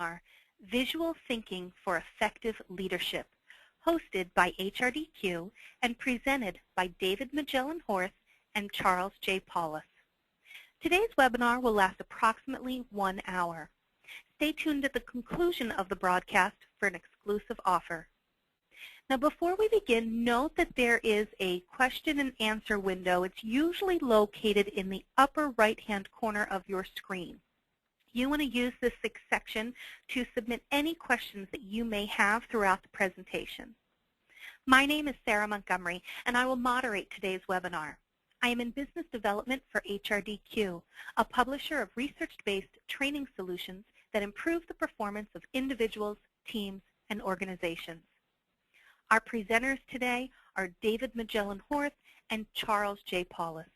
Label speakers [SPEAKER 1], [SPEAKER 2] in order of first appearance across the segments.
[SPEAKER 1] webinar, Visual Thinking for Effective Leadership, hosted by HRDQ and presented by David Magellan Horth and Charles J. Palus. Today's webinar will last approximately 1 hour. Stay tuned at the conclusion of the broadcast for an exclusive offer. Now, before we begin, note that there is a question and answer window. It's usually located in the upper right-hand corner of your screen. You want to use this section to submit any questions that you may have throughout the presentation. My name is Sarah Montgomery, and I will moderate today's webinar. I am in business development for HRDQ, a publisher of research-based training solutions that improve the performance of individuals, teams, and organizations. Our presenters today are David Magellan Horth and Charles J. Palus.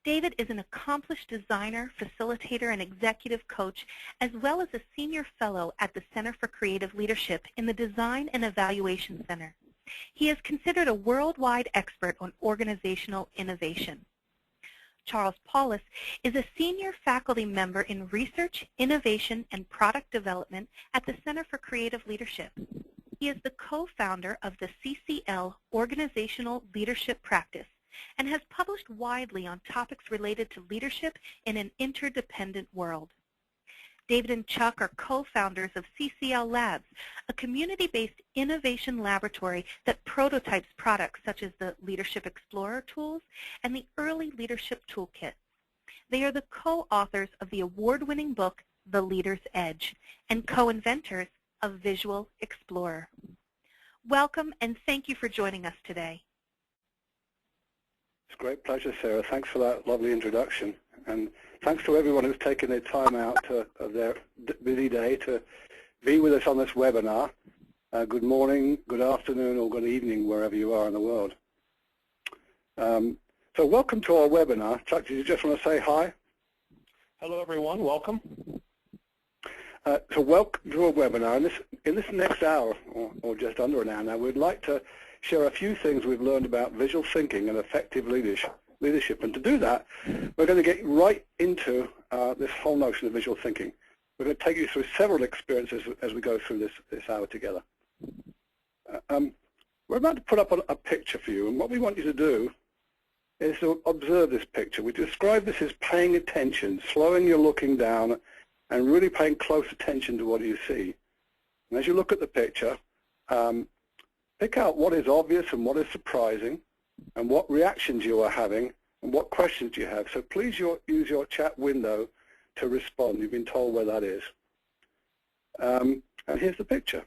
[SPEAKER 1] David is an accomplished designer, facilitator, and executive coach, as well as a senior fellow at the Center for Creative Leadership in the Design and Evaluation Center. He is considered a worldwide expert on organizational innovation. Charles Palus is a senior faculty member in research, innovation, and product development at the Center for Creative Leadership. He is the co-founder of the CCL Organizational Leadership Practice and has published widely on topics related to leadership in an interdependent world. David and Chuck are co-founders of CCL Labs, a community-based innovation laboratory that prototypes products such as the Leadership Explorer tools and the Early Leadership Toolkit. They are the co-authors of the award-winning book, The Leader's Edge, and co-inventors of Visual Explorer. Welcome, and thank you for joining us today.
[SPEAKER 2] It's a great pleasure, Sarah. Thanks for that lovely introduction. And thanks to everyone who's taken their time out of their busy day to be with us on this webinar. Good morning, good afternoon, or good evening, wherever you are in the world. So welcome to our webinar. Chuck, did you just want to say hi?
[SPEAKER 3] Hello, everyone. Welcome.
[SPEAKER 2] So welcome to our webinar. In this next hour, or just under an hour now, we'd like to share a few things we've learned about visual thinking and effective leadership. And to do that, we're going to get right into this whole notion of visual thinking. We're going to take you through several experiences as we go through this hour together. We're about to put up a picture for you, and what we want you to do is to observe this picture. We describe this as paying attention, slowing your looking down, and really paying close attention to what you see. And as you look at the picture, pick out what is obvious and what is surprising, and what reactions you are having, and what questions you have. So please use your chat window to respond. You've been told where that is. And here's the picture.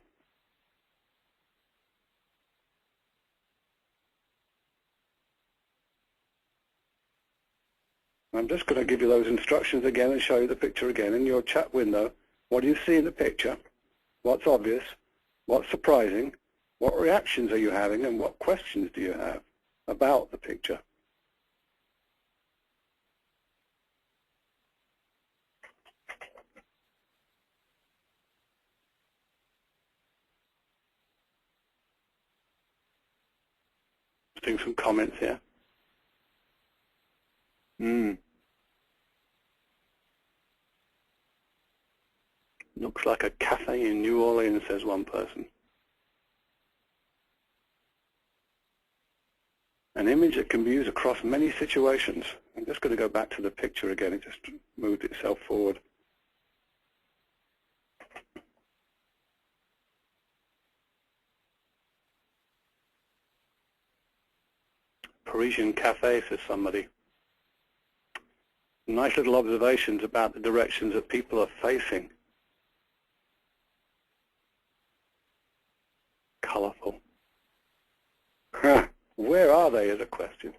[SPEAKER 2] I'm just going to give you those instructions again and show you the picture again. In your chat window, what do you see in the picture? What's obvious? What's surprising? What reactions are you having? And what questions do you have about the picture? Doing some comments here. Looks like a cafe in New Orleans, says one person. An image that can be used across many situations. I'm just going to go back to the picture again. It just moved itself forward. Parisian cafe, says somebody. Nice little observations about the directions that people are facing. Colorful. Where are they is a question.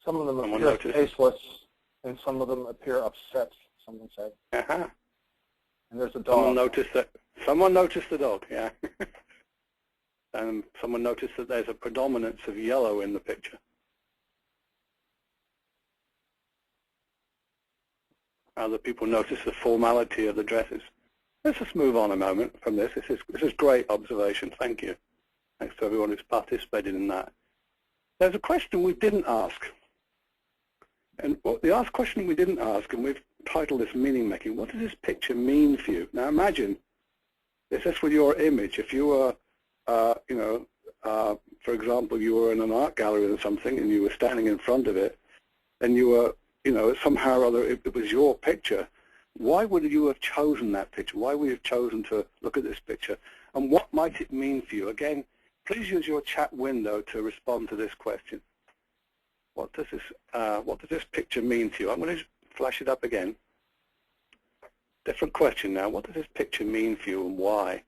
[SPEAKER 3] Some of them appear faceless, and some of them appear upset, someone said.
[SPEAKER 2] And
[SPEAKER 3] there's a dog.
[SPEAKER 2] Someone noticed the dog, yeah. And someone noticed that there's a predominance of yellow in the picture. Other people notice the formality of the dresses. Let's just move on a moment from this. This is great observation. Thank you. Thanks to everyone who's participated in that. There's a question we didn't ask. And the question we didn't ask, and we've titled this meaning making, what does this picture mean for you? Now imagine, this is with your image. If you were, for example, you were in an art gallery or something and you were standing in front of it and you were, somehow or other it was your picture, why would you have chosen that picture? Why would you have chosen to look at this picture? And what might it mean for you? Again, please use your chat window to respond to this question. What does this picture mean to you? I'm going to flash it up again. Different question now. What does this picture mean for you and why?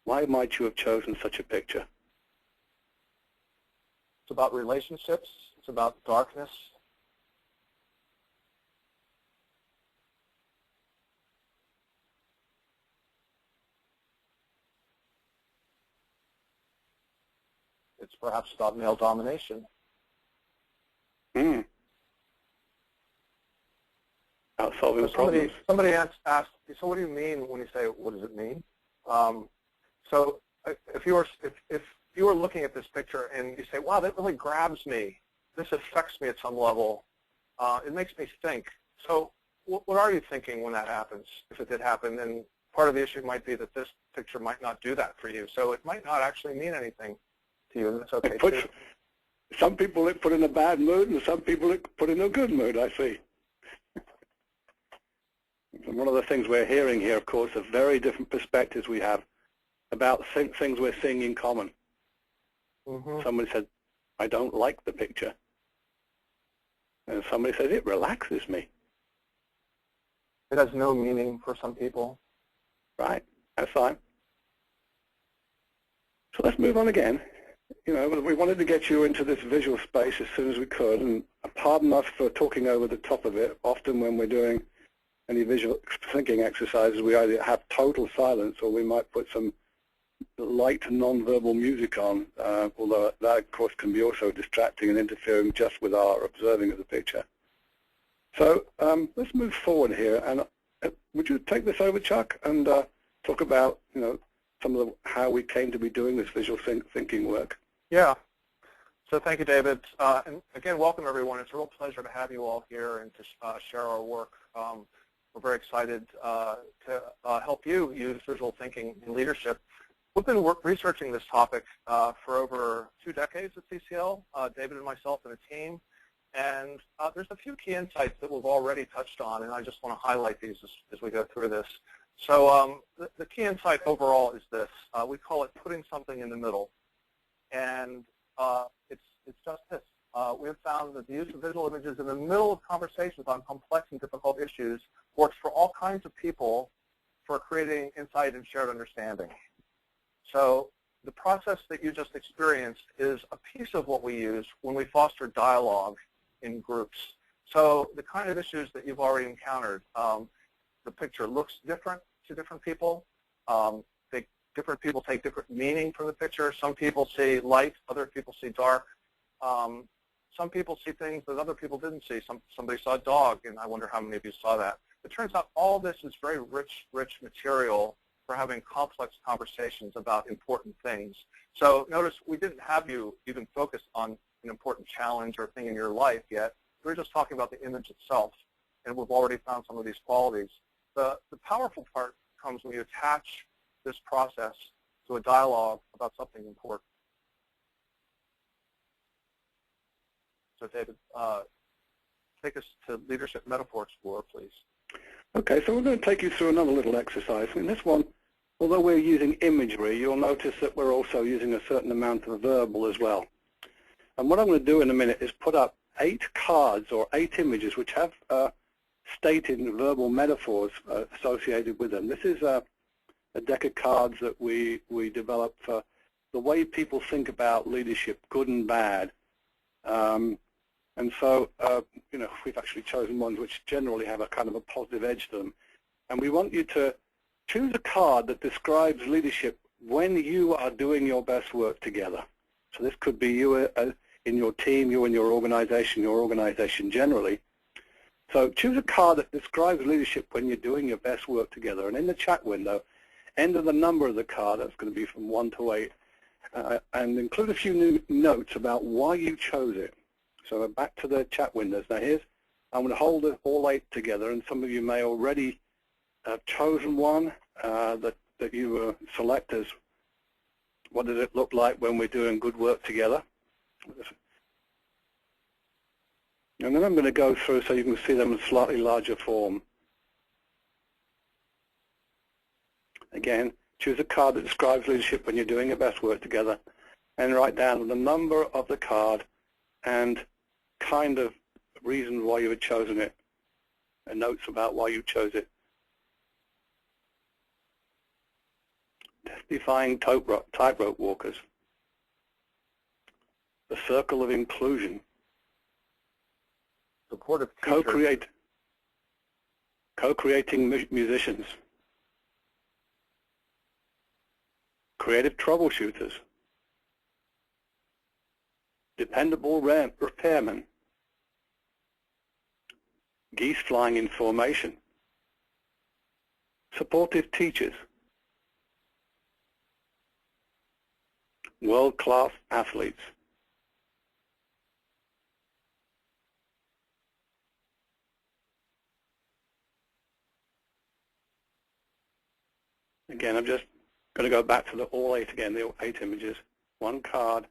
[SPEAKER 2] Why might you have chosen such a picture?
[SPEAKER 3] It's about relationships. It's about darkness. It's perhaps about male domination.
[SPEAKER 2] Out solving problems.
[SPEAKER 3] Somebody asked, so what do you mean when you say, what does it mean? So if you were looking at this picture and you say, wow, that really grabs me, this affects me at some level, it makes me think. So what are you thinking when that happens, if it did happen? And part of the issue might be that this picture might not do that for you. So it might not actually mean anything to you, and that's okay too.
[SPEAKER 2] Some people it put in a bad mood, and some people it put in a good mood, I see. And one of the things we're hearing here, of course, are very different perspectives we have about things we're seeing in common. Somebody said, I don't like the picture. And somebody says, it relaxes me.
[SPEAKER 3] It has no meaning for some people.
[SPEAKER 2] Right, that's fine. So let's move on again. We wanted to get you into this visual space as soon as we could, and pardon us for talking over the top of it. Often when we're doing any visual thinking exercises, we either have total silence or we might put some light non-verbal music on, although that, of course, can be also distracting and interfering just with our observing of the picture. So let's move forward here, and would you take this over, Chuck, and talk about, some of how we came to be doing this visual thinking work?
[SPEAKER 3] Yeah. So thank you, David. And again, welcome, everyone. It's a real pleasure to have you all here and to share our work. We're very excited to help you use visual thinking in leadership. We've been researching this topic for over 2 decades at CCL, David and myself and a team. And there's a few key insights that we've already touched on, and I just want to highlight these as we go through this. So the key insight overall is this. We call it putting something in the middle. And it's just this. We have found that the use of visual images in the middle of conversations on complex and difficult issues works for all kinds of people for creating insight and shared understanding. So the process that you just experienced is a piece of what we use when we foster dialogue in groups. So the kind of issues that you've already encountered, the picture looks different to different people. Different people take different meaning from the picture. Some people see light, other people see dark. Some people see things that other people didn't see. Somebody saw a dog, and I wonder how many of you saw that. It turns out all this is very rich material for having complex conversations about important things. So notice we didn't have you even focus on an important challenge or thing in your life yet. We're just talking about the image itself, and we've already found some of these qualities. The powerful part comes when you attach this process to a dialogue about something important. So David, take us to Leadership Metaphor Explorer, please.
[SPEAKER 2] Okay, so we're going to take you through another little exercise. In this one, although we're using imagery, you'll notice that we're also using a certain amount of verbal as well. And what I'm going to do in a minute is put up 8 cards or 8 images which have stated verbal metaphors associated with them. This is a deck of cards that we developed for the way people think about leadership, good and bad. And so, we've actually chosen ones which generally have a kind of a positive edge to them. And we want you to choose a card that describes leadership when you are doing your best work together. So this could be you in your team, you in your organization generally. So choose a card that describes leadership when you're doing your best work together. And in the chat window, enter the number of the card, that's going to be from 1 to 8, and include a few new notes about why you chose it. So back to the chat windows. Now I'm going to hold it all 8 together, and some of you may already have chosen one that you select as what does it look like when we're doing good work together. And then I'm going to go through so you can see them in slightly larger form. Again, choose a card that describes leadership when you're doing your best work together, and write down the number of the card and kind of reason why you had chosen it, and notes about why you chose it. Defying tightrope walkers. The circle of inclusion.
[SPEAKER 3] Supportive teachers.
[SPEAKER 2] Co-creating musicians. Creative troubleshooters. Dependable repairmen. Geese flying in formation. Supportive teachers. World-class athletes. Again, I'm just going to go back to the all 8 again, the 8 images. One card,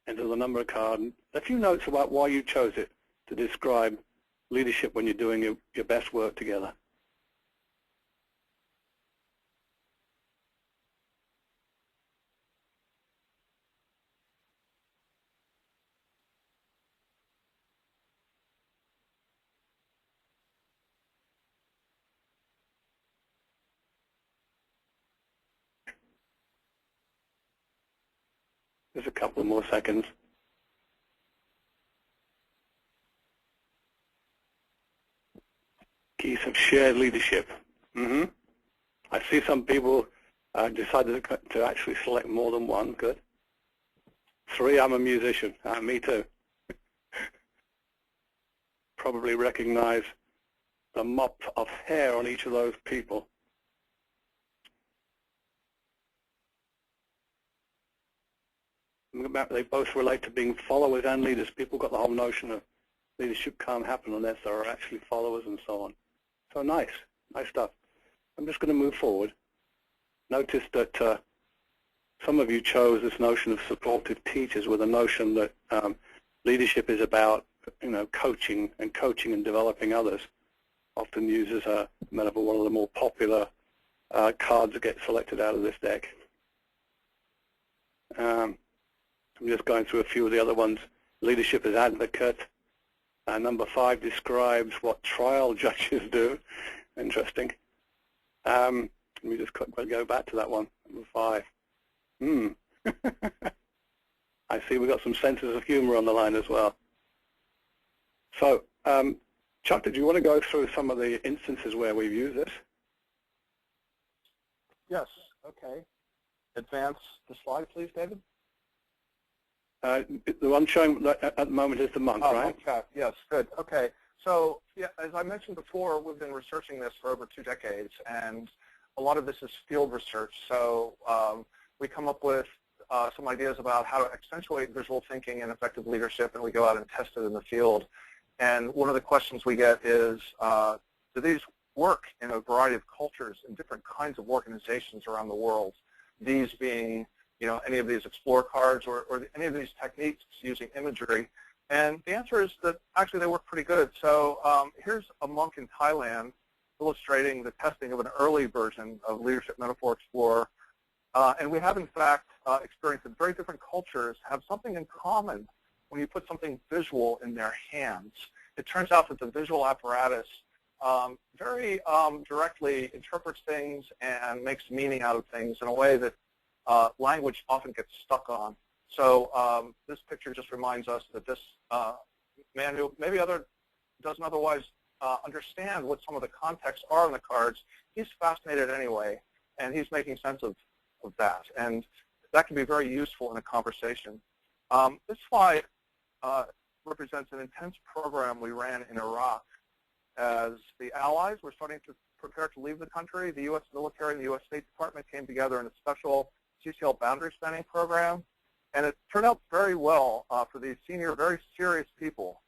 [SPEAKER 2] enter the number of card, and a few notes about why you chose it to describe leadership when you're doing your best work together. Just a couple more seconds. Keys of shared leadership. I see some people decided to actually select more than one. Good. 3, I'm a musician. Me too. Probably recognize the mop of hair on each of those people. They both relate to being followers and leaders. People got the whole notion of leadership can't happen unless there are actually followers and so on. So nice stuff. I'm just going to move forward. Notice that some of you chose this notion of supportive teachers with a notion that leadership is about, coaching and developing others. Often used as a metaphor, one of the more popular cards that get selected out of this deck. I'm just going through a few of the other ones. Leadership as advocate. Number 5 describes what trial judges do. Interesting. Let me just go back to that one. Number 5. I see we've got some senses of humor on the line as well. So, Chuck, did you want to go through some of the instances where we've used this?
[SPEAKER 3] Yes, okay. Advance the slide, please, David.
[SPEAKER 2] The one showing at the moment is the monk, right?
[SPEAKER 3] Okay. Yes, good. Okay. So, yeah, as I mentioned before, we've been researching this for over 2 decades, and a lot of this is field research. So we come up with some ideas about how to accentuate visual thinking and effective leadership, and we go out and test it in the field. And one of the questions we get is, do these work in a variety of cultures in different kinds of organizations around the world? These being, any of these explore cards or any of these techniques using imagery. And the answer is that actually they work pretty good. So here's a monk in Thailand illustrating the testing of an early version of Leadership Metaphor Explorer. And we have, in fact, experienced that very different cultures have something in common when you put something visual in their hands. It turns out that the visual apparatus very directly interprets things and makes meaning out of things in a way that language often gets stuck on. So this picture just reminds us that this man who maybe doesn't otherwise understand what some of the contexts are on the cards, he's fascinated anyway, and he's making sense of that. And that can be very useful in a conversation. This slide represents an intense program we ran in Iraq as the allies were starting to prepare to leave the country. The U.S. military and the U.S. State Department came together in a special CCL boundary spanning program, and it turned out very well for these senior, very serious people.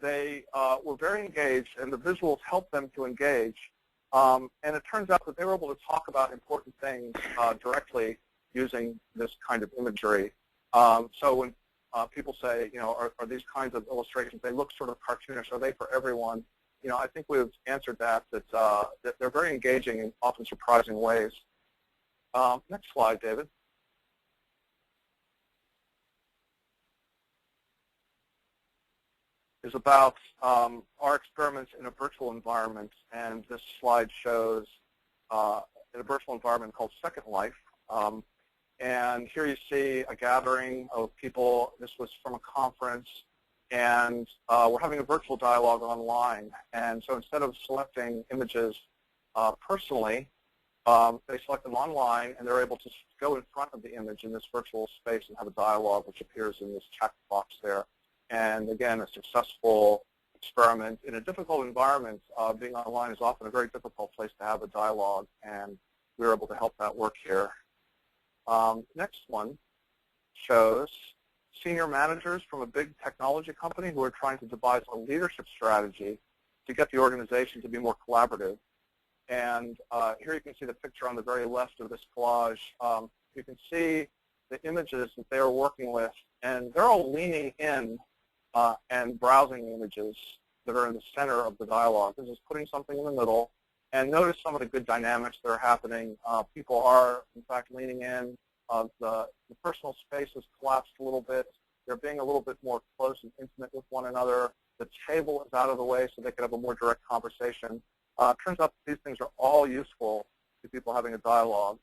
[SPEAKER 3] they were very engaged, and the visuals helped them to engage. And it turns out that they were able to talk about important things directly using this kind of imagery. So when people say, are these kinds of illustrations, they look sort of cartoonish, are they for everyone? I think we've answered that they're very engaging in often surprising ways. Next slide, David. Is about our experiments in a virtual environment, and this slide shows in a virtual environment called Second Life. And here you see a gathering of people. This was from a conference, and we're having a virtual dialogue online. And so instead of selecting images personally, they select them online, and they're able to go in front of the image in this virtual space and have a dialogue, which appears in this check box there. And again, a successful experiment in a difficult environment. Being online is often a very difficult place to have a dialogue, and we were able to help that work here. Next one shows senior managers from a big technology company who are trying to devise a leadership strategy to get the organization to be more collaborative. And here you can see the picture on the very left of this collage. You can see the images that they are working with, and they're all leaning in and browsing images that are in the center of the dialogue. This is putting something in the middle. And notice some of the good dynamics that are happening. People are, in fact, leaning in. The personal space has collapsed a little bit. They're being a little bit more close and intimate with one another. The table is out of the way so they can have a more direct conversation. It turns out that these things are all useful to people having a dialogue.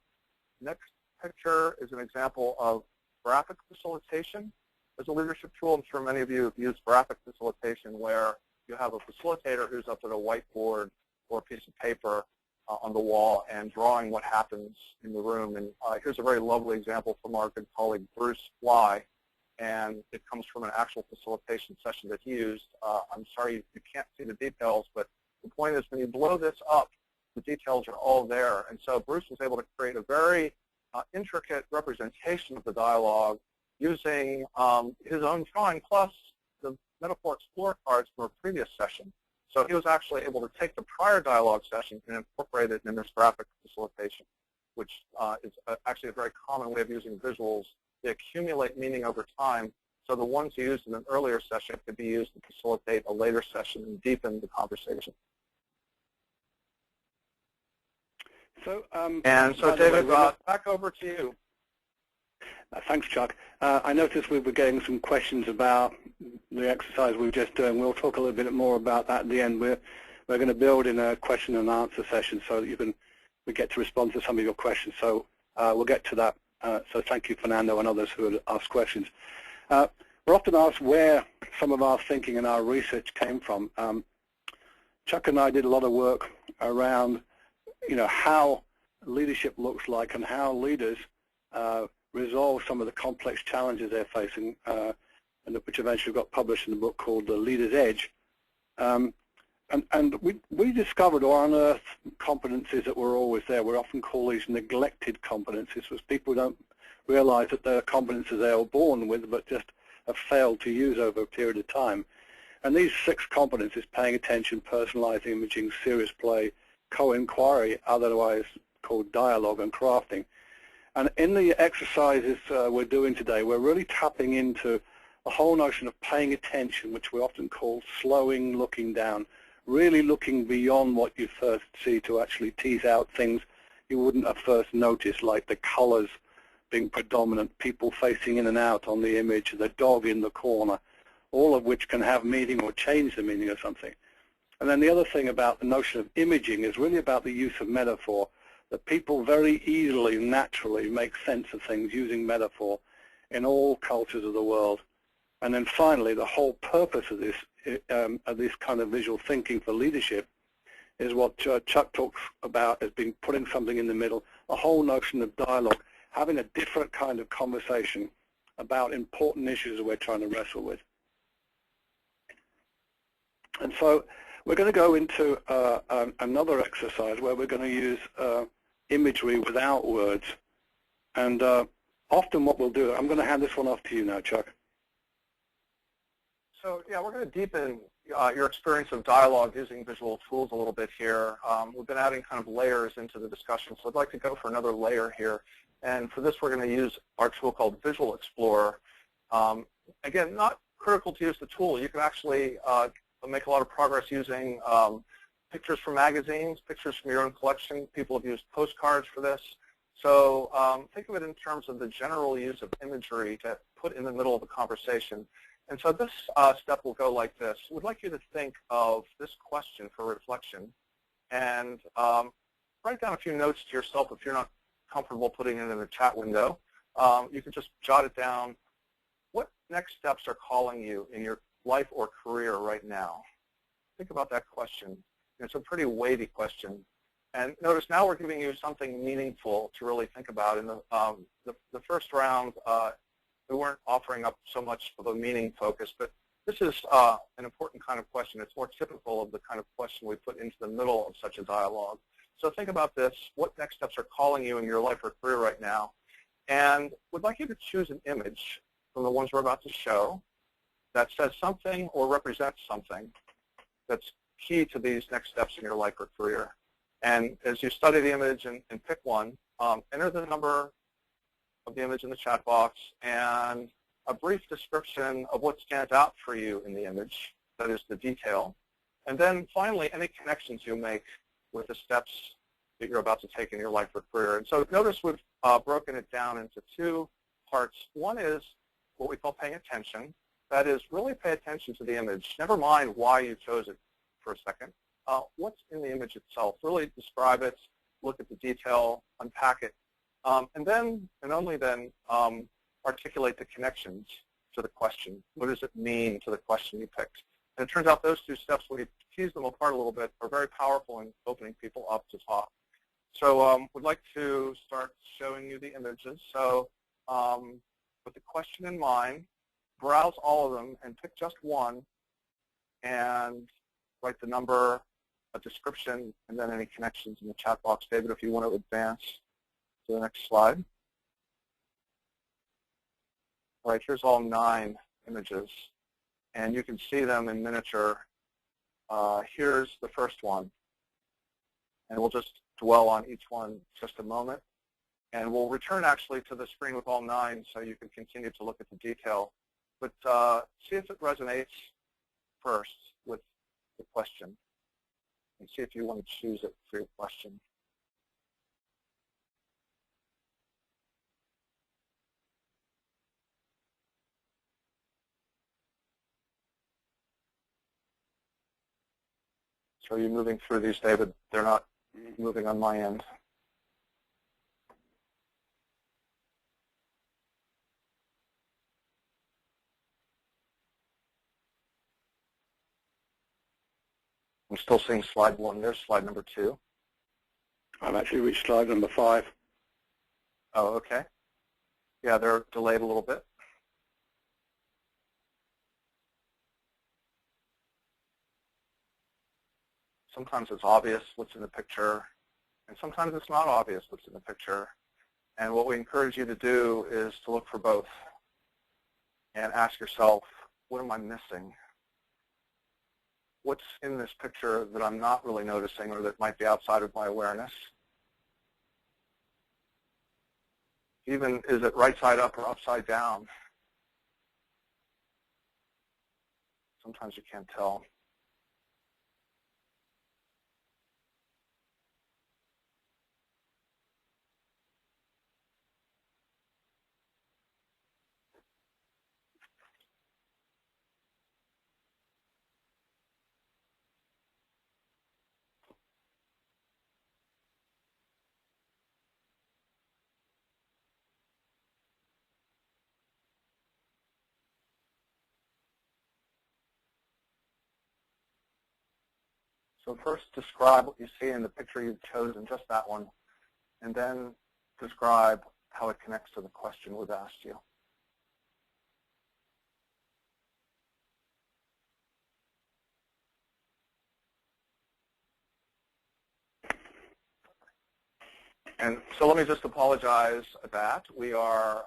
[SPEAKER 3] Next picture is an example of graphic facilitation as a leadership tool. I'm sure many of you have used graphic facilitation, where you have a facilitator who's up at a whiteboard or a piece of paper on the wall and drawing what happens in the room. And here's a very lovely example from our good colleague Bruce Fly, and it comes from an actual facilitation session that he used. I'm sorry you can't see the details, but the point is when you blow this up, the details are all there. And so Bruce was able to create a very intricate representation of the dialogue using his own drawing plus the metaphor explore cards from a previous session. So he was actually able to take the prior dialogue session and incorporate it in this graphic facilitation, which is actually a very common way of using visuals. They accumulate meaning over time, so the ones you used in an earlier session could be used to facilitate a later session and deepen the conversation.
[SPEAKER 2] So,
[SPEAKER 3] David, back over to you.
[SPEAKER 2] Thanks, Chuck. I noticed we were getting some questions about the exercise we were just doing. We'll talk a little bit more about that at the end. We're going to build in a question and answer session so that we get to respond to some of your questions. So we'll get to that. So thank you, Fernando, and others who had asked questions. We're often asked where some of our thinking and our research came from. Chuck and I did a lot of work around, how leadership looks like and how leaders resolve some of the complex challenges they're facing, and which eventually got published in a book called The Leader's Edge. And we discovered or unearthed competencies that were always there. We often call these neglected competencies, because people don't realize that they're competencies they were born with but just have failed to use over a period of time. And these 6 competencies, paying attention, personalizing imaging, serious play, co-inquiry, otherwise called dialogue, and crafting. And in the exercises we're doing today, we're really tapping into the whole notion of paying attention, which we often call slowing, looking down, really looking beyond what you first see to actually tease out things you wouldn't have first noticed, like the colors being predominant, people facing in and out on the image, the dog in the corner, all of which can have meaning or change the meaning of something. And then the other thing about the notion of imaging is really about the use of metaphor, that people very easily, naturally make sense of things using metaphor in all cultures of the world. And then finally, the whole purpose of this kind of visual thinking for leadership is what Chuck talks about as being putting something in the middle, a whole notion of dialogue, having a different kind of conversation about important issues that we're trying to wrestle with. And so we're going to go into another exercise where we're going to use imagery without words. And often what we'll do, I'm going to hand this one off to you now, Chuck.
[SPEAKER 3] So yeah, we're going to deepen your experience of dialogue using visual tools a little bit here. We've been adding kind of layers into the discussion, so I'd like to go for another layer here. And for this, we're going to use our tool called Visual Explorer. Again, not critical to use the tool. You can actually make a lot of progress using pictures from magazines, pictures from your own collection. People have used postcards for this. So think of it in terms of the general use of imagery to put in the middle of a conversation. And so this step will go like this. We'd like you to think of this question for reflection and write down a few notes to yourself if you're not comfortable putting it in the chat window. You can just jot it down. What next steps are calling you in your life or career right now? Think about that question. It's a pretty weighty question. And notice now we're giving you something meaningful to really think about. In the first round, we weren't offering up so much of a meaning focus, but this is an important kind of question. It's more typical of the kind of question we put into the middle of such a dialogue. So think about this. What next steps are calling you in your life or career right now? And we'd like you to choose an image from the ones we're about to show that says something or represents something that's key to these next steps in your life or career. And as you study the image and pick one, enter the number of the image in the chat box and a brief description of what stands out for you in the image, that is the detail. And then finally, any connections you make with the steps that you're about to take in your life or career. And so notice we've broken it down into two parts. One is what we call paying attention. That is, really pay attention to the image. Never mind why you chose it for a second. What's in the image itself? Really describe it, look at the detail, unpack it. And then, and only then, articulate the connections to the question. What does it mean to the question you picked? And it turns out those two steps, when you tease them apart a little bit, are very powerful in opening people up to talk. So we'd like to start showing you the images. So with the question in mind, browse all of them and pick just one and write the number, a description, and then any connections in the chat box. David, if you want to advance to the next slide. All right, here's all 9 images, and you can see them in miniature. Here's the first one, and we'll just dwell on each one just a moment. And we'll return actually to the screen with all 9 so you can continue to look at the detail. But see if it resonates first with the question, and see if you want to choose it for your question. So you're moving through these, David. They're not moving on my end. I'm still seeing slide 1. There's slide number 2.
[SPEAKER 2] I've actually reached slide number 5.
[SPEAKER 3] Oh, okay. Yeah, they're delayed a little bit. Sometimes it's obvious what's in the picture, and sometimes it's not obvious what's in the picture. And what we encourage you to do is to look for both and ask yourself, what am I missing? What's in this picture that I'm not really noticing or that might be outside of my awareness? Even, is it right side up or upside down? Sometimes you can't tell. So first describe what you see in the picture you've chosen, just that one, and then describe how it connects to the question we've asked you. And so let me just apologize that we are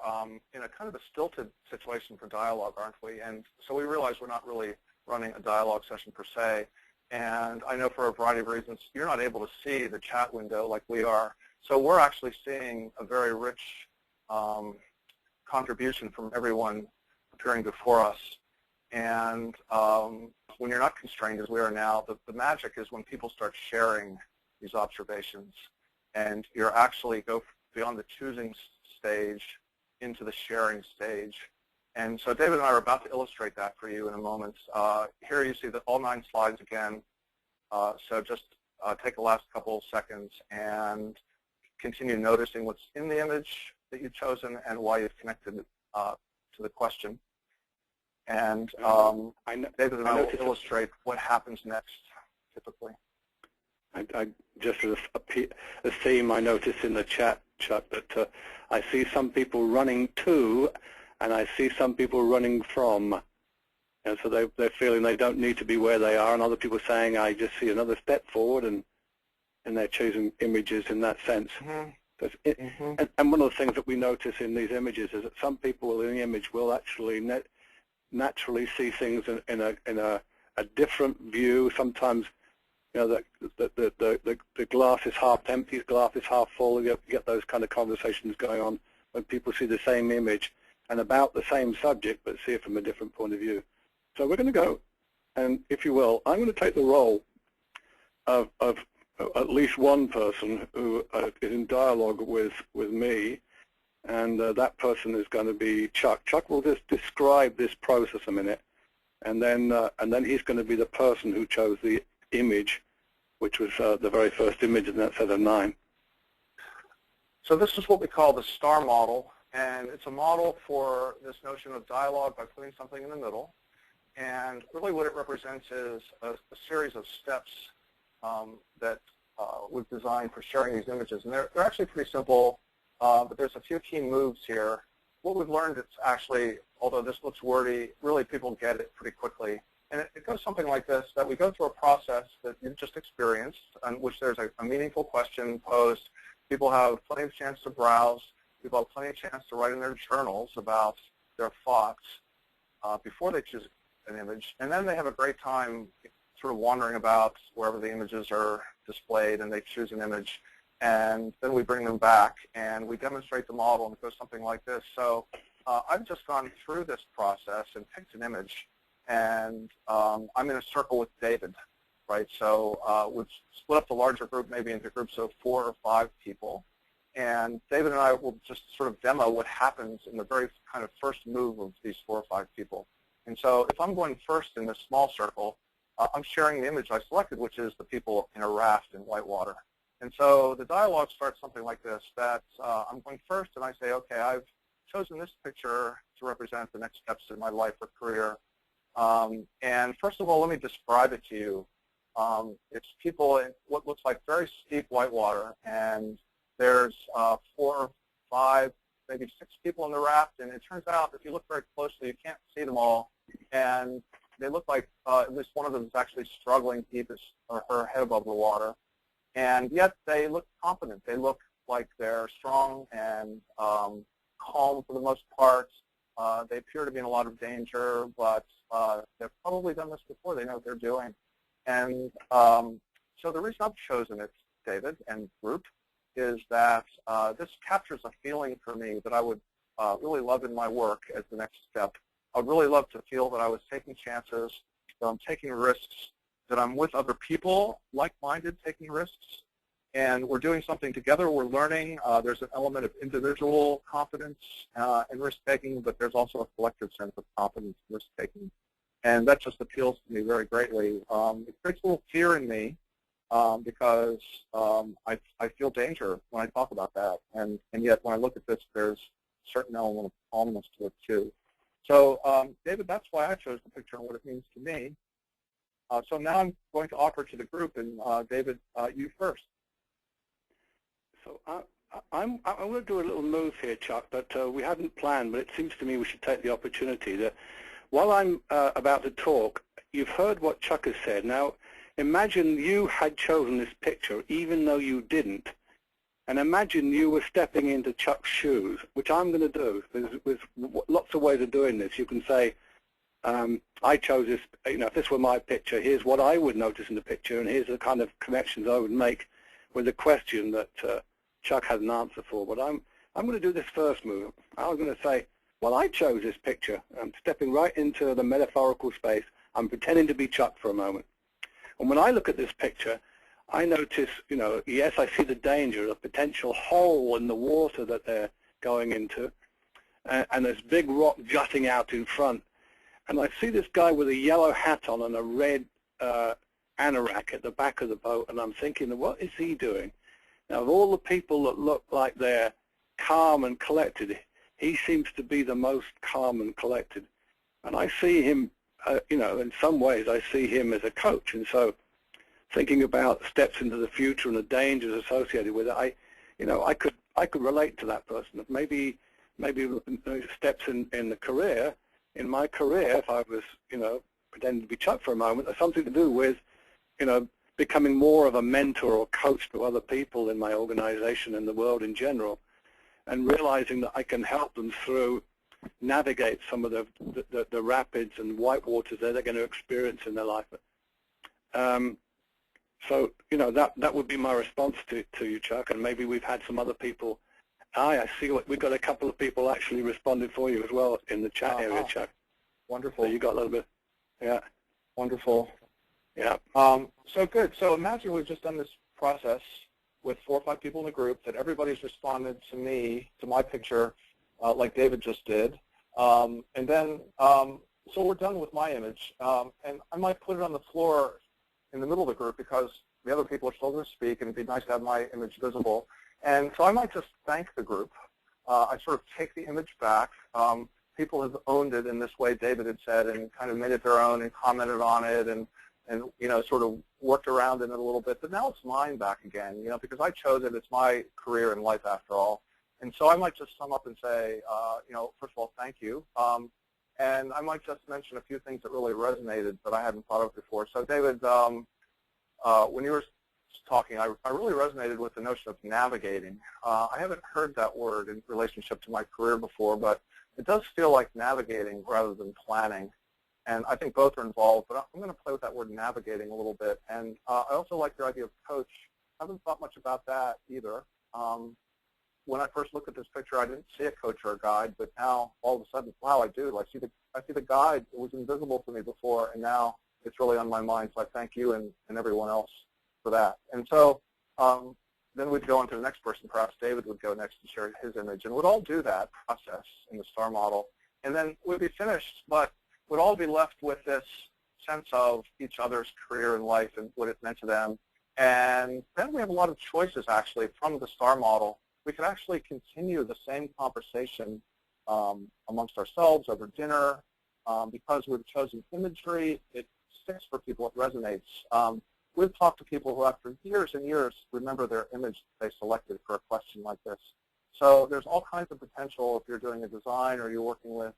[SPEAKER 3] in a kind of a stilted situation for dialogue, aren't we? And so we realize we're not really running a dialogue session per se. And I know for a variety of reasons you're not able to see the chat window like we are. So we're actually seeing a very rich contribution from everyone appearing before us. And when you're not constrained as we are now, the magic is when people start sharing these observations and you're actually go beyond the choosing stage into the sharing stage. And so David and I are about to illustrate that for you in a moment. Here you see all 9 slides again. So just take the last couple of seconds and continue noticing what's in the image that you've chosen and why you've connected it to the question. And David and I will illustrate what happens next, typically.
[SPEAKER 2] Just as a theme, I noticed in the chat, Chuck, that I see some people running to, and I see some people running from. And so they're feeling they don't need to be where they are, and other people saying, I just see another step forward, and they're choosing images in that sense. Mm-hmm. And one of the things that we notice in these images is that some people in the image will actually naturally see things in a different view. Sometimes, you know, the glass is half empty, the glass is half full. You get those kind of conversations going on when people see the same image and about the same subject, but see it from a different point of view. So we're going to go, and if you will, I'm going to take the role of at least one person who is in dialogue with me, and that person is going to be Chuck. Chuck will just describe this process a minute, and then he's going to be the person who chose the image, which was the very first image in that set of 9.
[SPEAKER 3] So this is what we call the STAR model, and it's a model for this notion of dialogue by putting something in the middle. And really what it represents is a series of steps that we've designed for sharing these images. And they're actually pretty simple, but there's a few key moves here. What we've learned is actually, although this looks wordy, really people get it pretty quickly. And it goes something like this, that we go through a process that you've just experienced, in which there's a meaningful question posed. People have plenty of chance to browse. People have plenty of chance to write in their journals about their thoughts before they choose an image. And then they have a great time sort of wandering about wherever the images are displayed, and they choose an image. And then we bring them back, and we demonstrate the model, and it goes something like this. So I've just gone through this process and picked an image, and I'm in a circle with David, right? So we've split up the larger group maybe into groups of 4 or 5 people. And David and I will just sort of demo what happens in the very kind of first move of these 4 or 5 people. And so if I'm going first in this small circle, I'm sharing the image I selected, which is the people in a raft in whitewater. And so the dialogue starts something like this, that I'm going first, and I say, okay, I've chosen this picture to represent the next steps in my life or career. And first of all, let me describe it to you. It's people in what looks like very steep whitewater, and there's 4 or 5, maybe 6 people in the raft, and it turns out if you look very closely, you can't see them all, and they look like at least one of them is actually struggling to keep his or her head above the water, and yet they look confident. They look like they're strong and calm for the most part. They appear to be in a lot of danger, but they've probably done this before. They know what they're doing. And so the reason I've chosen it, David and group, is that this captures a feeling for me that I would really love in my work as the next step. I would really love to feel that I was taking chances, that I'm taking risks, that I'm with other people, like-minded, taking risks, and we're doing something together. We're learning. There's an element of individual confidence and risk-taking, but there's also a collective sense of confidence and risk-taking. And that just appeals to me very greatly. It creates a little fear in me because I feel danger when I talk about that. And yet when I look at this, there's a certain element of calmness to it too. So David, that's why I chose the picture and what it means to me. So now I'm going to offer to the group, and David, you first.
[SPEAKER 2] So I'm going to do a little move here, Chuck, that we hadn't planned, but it seems to me we should take the opportunity that while I'm about to talk, you've heard what Chuck has said. Now, imagine you had chosen this picture, even though you didn't. And imagine you were stepping into Chuck's shoes, which I'm going to do. There's lots of ways of doing this. You can say, I chose this, if this were my picture, here's what I would notice in the picture, and here's the kind of connections I would make with the question that Chuck has an answer for. But I'm going to do this first move. I'm going to say, well, I chose this picture. I'm stepping right into the metaphorical space. I'm pretending to be Chuck for a moment. And when I look at this picture, I notice, yes, I see the danger, the potential hole in the water that they're going into, and this big rock jutting out in front. And I see this guy with a yellow hat on and a red anorak at the back of the boat, and I'm thinking, what is he doing? Now, of all the people that look like they're calm and collected, he seems to be the most calm and collected. And I see him, in some ways, I see him as a coach. And so thinking about steps into the future and the dangers associated with it, I could relate to that person. Maybe steps in the career. In my career, if I was, pretending to be Chuck for a moment, there's something to do with, becoming more of a mentor or coach to other people in my organization and the world in general, and realizing that I can help them through, navigate some of the rapids and white waters that they're going to experience in their life. So, that would be my response to you, Chuck, and maybe we've had some other people. I see we've got a couple of people actually responded for you as well in the chat area, Chuck.
[SPEAKER 3] Wonderful.
[SPEAKER 2] So you got a little bit, yeah.
[SPEAKER 3] Wonderful.
[SPEAKER 2] Yeah.
[SPEAKER 3] So good. So imagine we've just done this process with 4 or 5 people in the group, that everybody's responded to me, to my picture, like David just did. And then, so we're done with my image. And I might put it on the floor in the middle of the group because the other people are still going to speak, and it'd be nice to have my image visible. And so I might just thank the group. I sort of take the image back. People have owned it in this way David had said, and kind of made it their own and commented on it, and sort of worked around in it a little bit. But now it's mine back again, because I chose it. It's my career and life after all. And so I might just sum up and say, first of all, thank you. And I might just mention a few things that really resonated that I hadn't thought of before. So David, when you were talking, I really resonated with the notion of navigating. I haven't heard that word in relationship to my career before, but it does feel like navigating rather than planning. And I think both are involved, but I'm going to play with that word navigating a little bit. And I also like your idea of coach. I haven't thought much about that either. When I first looked at this picture, I didn't see a coach or a guide, but now all of a sudden, wow, I do. I see the guide. It was invisible to me before, and now it's really on my mind. So I thank you and everyone else for that. And so then we'd go on to the next person. Perhaps David would go next and share his image, and we'd all do that process in the STAR model. And then we'd be finished, but we'd all be left with this sense of each other's career and life and what it meant to them. And then we have a lot of choices, actually, from the STAR model. We could actually continue the same conversation amongst ourselves over dinner because we've chosen imagery. It sticks for people. It resonates. We've talked to people who, after years and years, remember their image they selected for a question like this. So there's all kinds of potential if you're doing a design or you're working with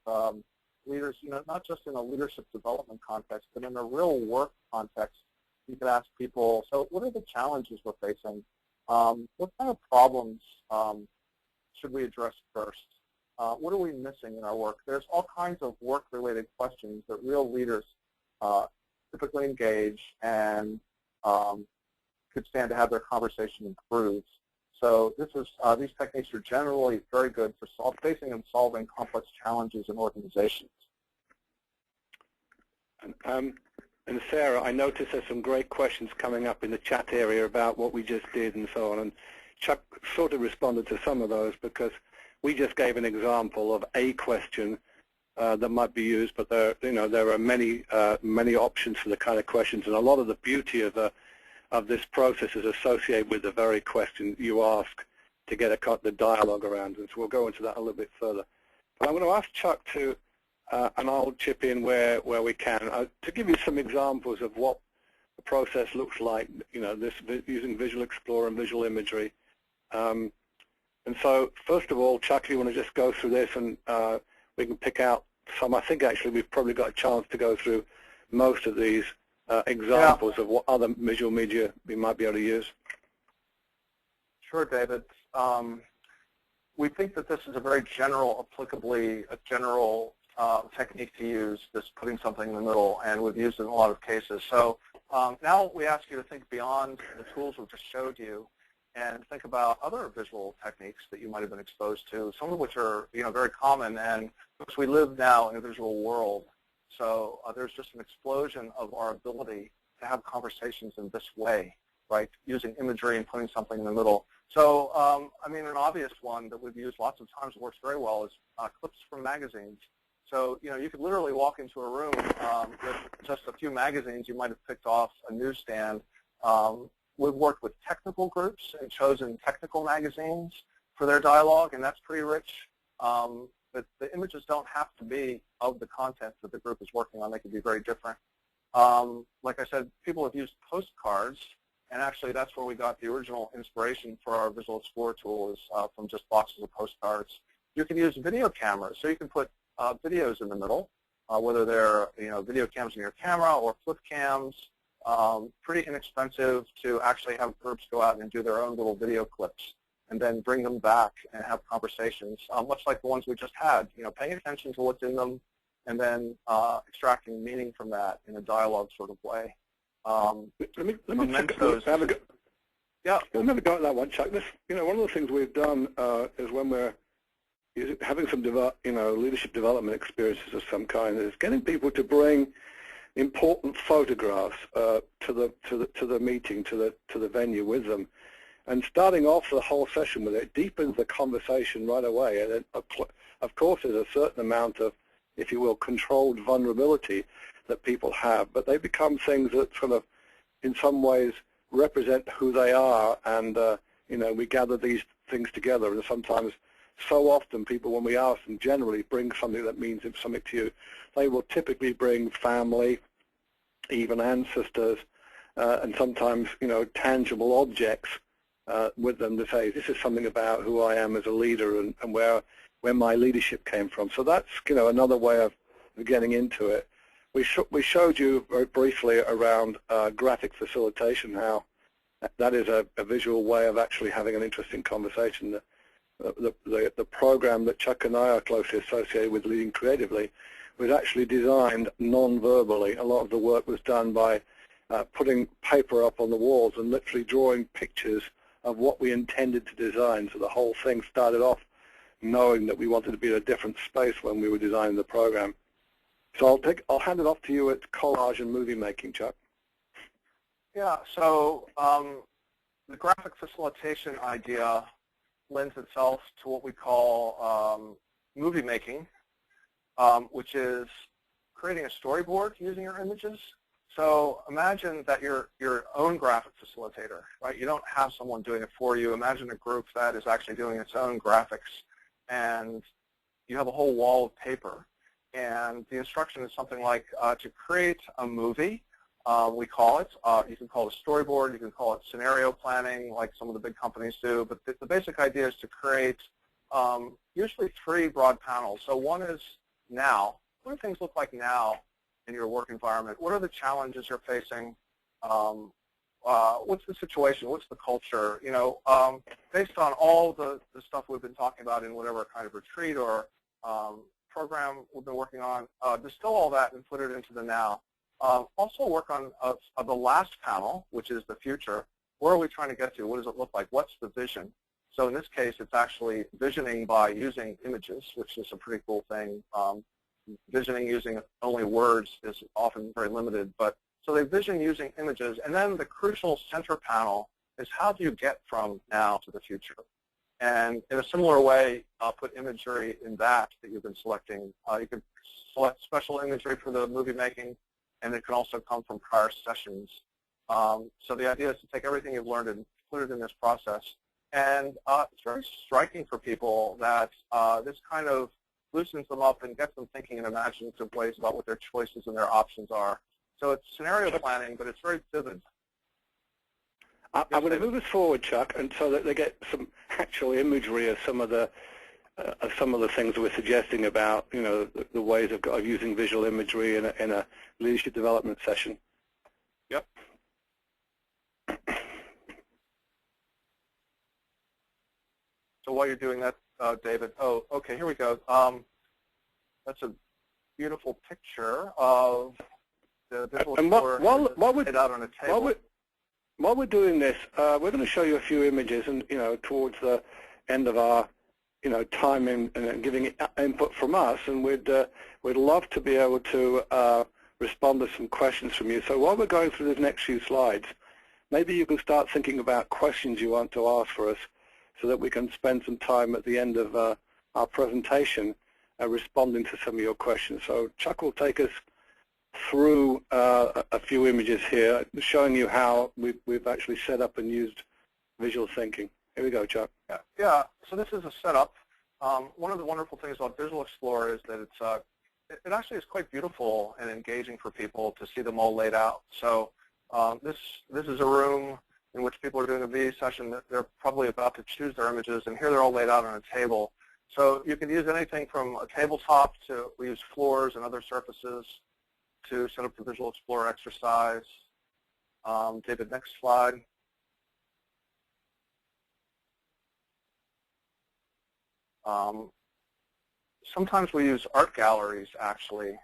[SPEAKER 3] leaders, not just in a leadership development context, but in a real work context. You could ask people, so what are the challenges we're facing? What kind of problems should we address first? What are we missing in our work? There's all kinds of work-related questions that real leaders typically engage and could stand to have their conversation improved. So these techniques are generally very good for facing and solving complex challenges in organizations.
[SPEAKER 2] And Sarah, I noticed there's some great questions coming up in the chat area about what we just did and so on. And Chuck sort of responded to some of those because we just gave an example of a question that might be used, but there are many options for the kind of questions, and a lot of the beauty of this process is associated with the very question you ask to get the dialogue around. And so we'll go into that a little bit further. But I'm going to ask Chuck to. And I'll chip in where we can to give you some examples of what the process looks like. This using Visual Explorer and visual imagery. And so, first of all, Chuck, you want to just go through this, and we can pick out some. I think actually we've probably got a chance to go through most of these examples of what other visual media we might be able to use.
[SPEAKER 3] Sure, David. We think that this is a very general, applicably a general technique to use, this putting something in the middle, and we've used it in a lot of cases. So now we ask you to think beyond the tools we just showed you and think about other visual techniques that you might have been exposed to, some of which are very common, and because we live now in a visual world, so there's just an explosion of our ability to have conversations in this way, right, using imagery and putting something in the middle. So, I mean, an obvious one that we've used lots of times, works very well, is clips from magazines. So, you could literally walk into a room with just a few magazines you might have picked off a newsstand. We've worked with technical groups and chosen technical magazines for their dialogue, and that's pretty rich. But the images don't have to be of the content that the group is working on. They could be very different. Like I said, people have used postcards, and actually that's where we got the original inspiration for our Visual Explorer tool, is from just boxes of postcards. You can use video cameras, so you can put videos in the middle, whether they're video cams in your camera or flip cams. Pretty inexpensive to actually have groups go out and do their own little video clips and then bring them back and have conversations, much like the ones we just had, paying attention to what's in them and then extracting meaning from that in a dialogue sort of way.
[SPEAKER 2] Let me have a go.
[SPEAKER 3] Yeah.
[SPEAKER 2] Let me have a go at that one, Chuck. One of the things we've done is when we're having some leadership development experiences of some kind, is getting people to bring important photographs to the meeting, to the venue with them, and starting off the whole session with it deepens the conversation right away. And it, of course, there's a certain amount of, if you will, controlled vulnerability that people have, but they become things that sort of, in some ways, represent who they are. And we gather these things together, and sometimes, so often, people, when we ask them, generally bring something that means something to you. They will typically bring family, even ancestors, and sometimes, tangible objects with them to say, this is something about who I am as a leader and where my leadership came from. So that's, another way of getting into it. We showed you very briefly around graphic facilitation, how that is a visual way of actually having an interesting conversation. The program that Chuck and I are closely associated with, Leading Creatively, was actually designed non-verbally. A lot of the work was done by putting paper up on the walls and literally drawing pictures of what we intended to design. So the whole thing started off knowing that we wanted to be in a different space when we were designing the program. So I'll hand it off to you at collage and movie making, Chuck.
[SPEAKER 3] Yeah, so the graphic facilitation idea lends itself to what we call movie making, which is creating a storyboard using your images. So imagine that you're your own graphic facilitator, right? You don't have someone doing it for you. Imagine a group that is actually doing its own graphics, and you have a whole wall of paper. And the instruction is something like to create a movie, we call it. You can call it a storyboard. You can call it scenario planning, like some of the big companies do. But the basic idea is to create usually 3 broad panels. So one is now. What do things look like now in your work environment? What are the challenges you're facing? What's the situation? What's the culture? Based on all the stuff we've been talking about in whatever kind of retreat or program we've been working on, distill all that and put it into the now. Also work on the last panel, which is the future. Where are we trying to get to? What does it look like? What's the vision? So in this case, it's actually visioning by using images, which is a pretty cool thing. Visioning using only words is often very limited, but so they vision using images. And then the crucial center panel is how do you get from now to the future? And in a similar way, put imagery in that you've been selecting. You can select special imagery for the movie making, and it can also come from prior sessions. So the idea is to take everything you've learned and put it in this process. And it's very striking for people that this kind of loosens them up and gets them thinking in imaginative ways about what their choices and their options are. So it's scenario planning, but it's very vivid.
[SPEAKER 2] I'm going to move us forward, Chuck, and so that they get some actual imagery of some of the things that we're suggesting about, the ways of using visual imagery in a leadership development session.
[SPEAKER 3] Yep. So while you're doing that, David, oh, okay, here we go. That's a beautiful picture of the visual explorer laid out on a table.
[SPEAKER 2] While we're doing this, we're going to show you a few images, and towards the end of our time and giving input from us, and we'd love to be able to respond to some questions from you. So while we're going through these next few slides, maybe you can start thinking about questions you want to ask for us, so that we can spend some time at the end of our presentation responding to some of your questions. So Chuck will take us through a few images here, showing you how we've actually set up and used visual thinking. Here we go, Chuck.
[SPEAKER 3] Yeah. So this is a setup. One of the wonderful things about Visual Explorer is that it actually is quite beautiful and engaging for people to see them all laid out. So this is a room in which people are doing a VE session. They're probably about to choose their images, and here they're all laid out on a table. So you can use anything from a tabletop to, we use floors and other surfaces to set up the Visual Explorer exercise. David, next slide. Sometimes we use art galleries, actually,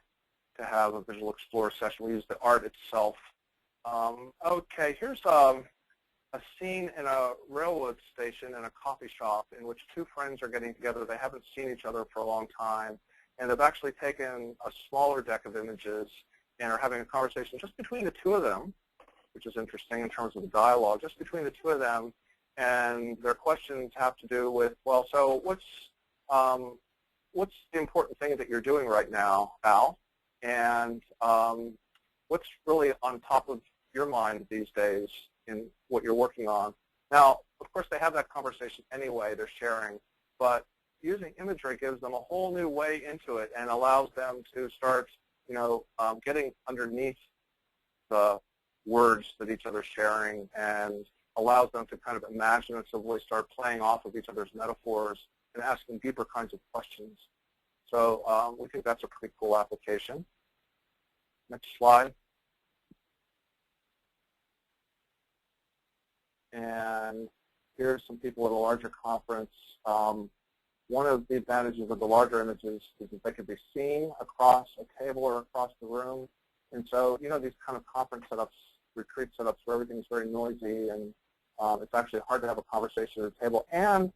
[SPEAKER 3] to have a Visual Explorer session. We use the art itself. Okay, here's a scene in a railroad station in a coffee shop in which two friends are getting together. They haven't seen each other for a long time, and they've actually taken a smaller deck of images and are having a conversation just between the two of them, which is interesting in terms of the dialogue, just between the two of them, and their questions have to do with, well, so what's the important thing that you're doing right now, Al, and what's really on top of your mind these days in what you're working on? Now, of course, they have that conversation anyway, they're sharing, but using imagery gives them a whole new way into it and allows them to start, getting underneath the words that each other's sharing, and allows them to kind of imaginatively start playing off of each other's metaphors and asking deeper kinds of questions. So we think that's a pretty cool application. Next slide. And here's some people at a larger conference. One of the advantages of the larger images is that they can be seen across a table or across the room. And so, these kind of conference setups, retreat setups where everything's very noisy and it's actually hard to have a conversation at a table. And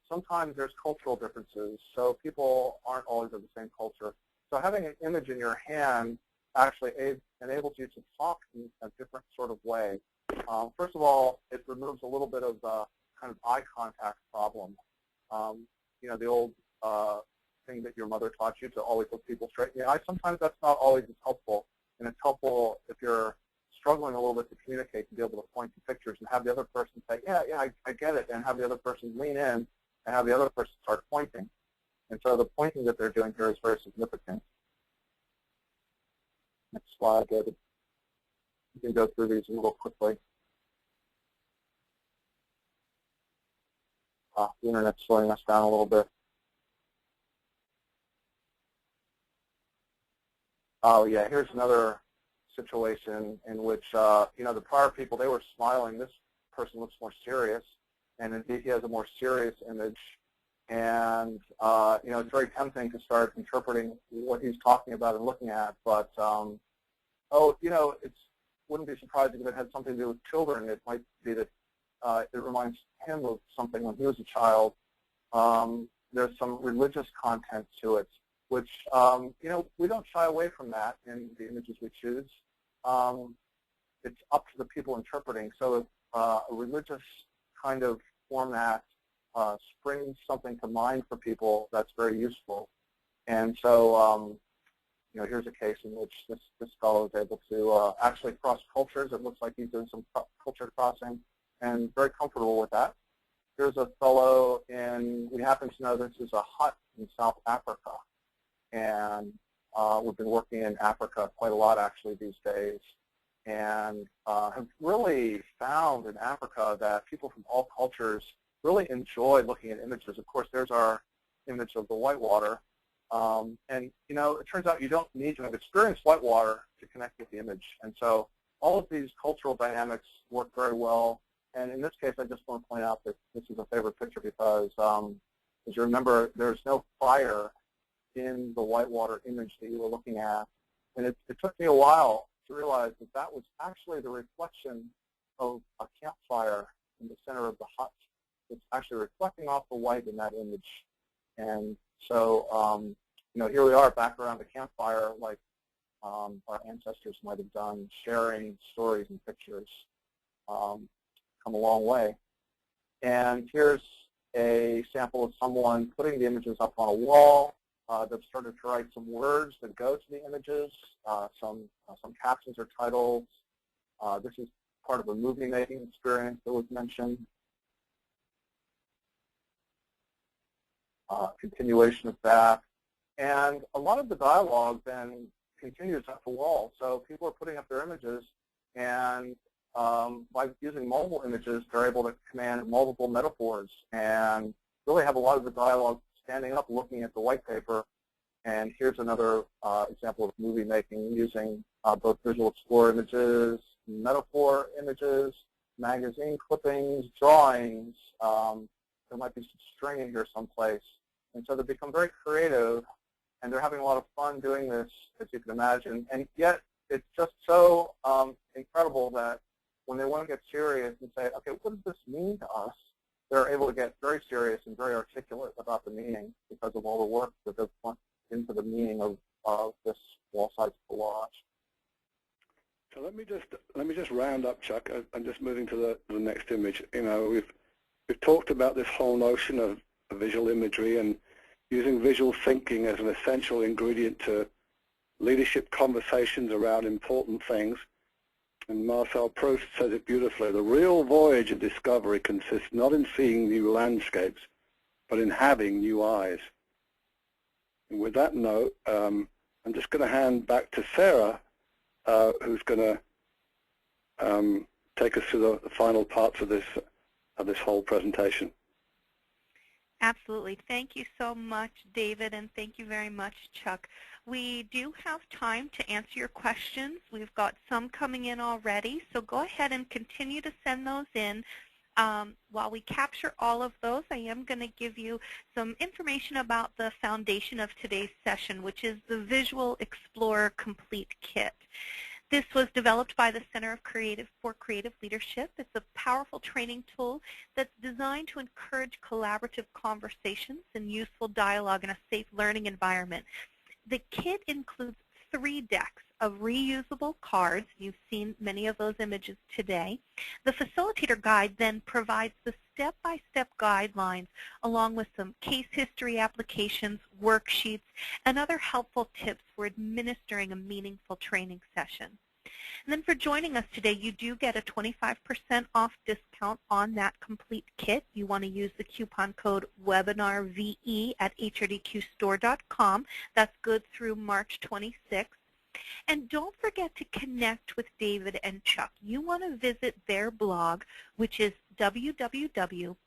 [SPEAKER 3] sometimes there's cultural differences, so people aren't always of the same culture. So having an image in your hand actually enables you to talk in a different sort of way. First of all, it removes a little bit of the kind of eye contact problem. The old thing that your mother taught you to always look people straight in the eye. Sometimes that's not always as helpful, and it's helpful if you're struggling a little bit to communicate, to be able to point to pictures and have the other person say, yeah, I get it, and have the other person lean in and have the other person start pointing. And so the pointing that they're doing here is very significant. Next slide, David. You can go through these a little quickly. The internet's slowing us down a little bit. Oh, yeah, here's another situation in which, the prior people, they were smiling. This person looks more serious, and indeed he has a more serious image. And, it's very tempting to start interpreting what he's talking about and looking at. But, it wouldn't be surprising if it had something to do with children. It might be that it reminds him of something when he was a child. There's some religious content to it, which, we don't shy away from that in the images we choose. It's up to the people interpreting. So if a religious kind of format springs something to mind for people, that's very useful. And so, here's a case in which this fellow is able to actually cross cultures. It looks like he's doing some culture crossing, and very comfortable with that. Here's a fellow we happen to know this is a hut in South Africa. And we've been working in Africa quite a lot, actually, these days. And have really found in Africa that people from all cultures really enjoy looking at images. Of course, there's our image of the whitewater. And, it turns out you don't need to have experienced whitewater to connect with the image. And so all of these cultural dynamics work very well. And in this case, I just want to point out that this is a favorite picture because, as you remember, there's no fire in the whitewater image that you were looking at. And it took me a while to realize that that was actually the reflection of a campfire in the center of the hut. It's actually reflecting off the white in that image. And so, here we are back around the campfire like our ancestors might have done, sharing stories and pictures. Come a long way. And here's a sample of someone putting the images up on a wall. They've started to write some words that go to the images, some captions or titles. This is part of a movie-making experience that was mentioned. Continuation of that. And a lot of the dialogue then continues up the wall. So people are putting up their images, and by using multiple images, they're able to command multiple metaphors and really have a lot of the dialogue standing up looking at the white paper. And here's another example of movie making using both visual explore images, metaphor images, magazine clippings, drawings. There might be some string in here someplace. And so they become very creative, and they're having a lot of fun doing this, as you can imagine. And yet it's just so incredible that when they want to get serious and say, okay, what does this mean to us, they're able to get very serious and very articulate about the meaning because of all the work that they've put into the meaning of this wall-side collage.
[SPEAKER 2] So let me just round up, Chuck. I'm just moving to the next image. We've talked about this whole notion of visual imagery and using visual thinking as an essential ingredient to leadership conversations around important things. And Marcel Proust says it beautifully. The real voyage of discovery consists not in seeing new landscapes, but in having new eyes. And with that note, I'm just going to hand back to Sarah, who's going to take us through the final parts of this whole presentation.
[SPEAKER 1] Absolutely. Thank you so much, David, and thank you very much, Chuck. We do have time to answer your questions. We've got some coming in already, so go ahead and continue to send those in. While we capture all of those, I am going to give you some information about the foundation of today's session, which is the Visual Explorer Complete Kit. This was developed by the Center for Creative Leadership. It's a powerful training tool that's designed to encourage collaborative conversations and useful dialogue in a safe learning environment. The kit includes 3 decks of reusable cards. You've seen many of those images today. The facilitator guide then provides the step-by-step guidelines along with some case history applications, worksheets, and other helpful tips for administering a meaningful training session. And then for joining us today, you do get a 25% off discount on that complete kit. You want to use the coupon code WebinarVE at HRDQstore.com. That's good through March 26th. And don't forget to connect with David and Chuck. You want to visit their blog, which is www.ccl.org/VE.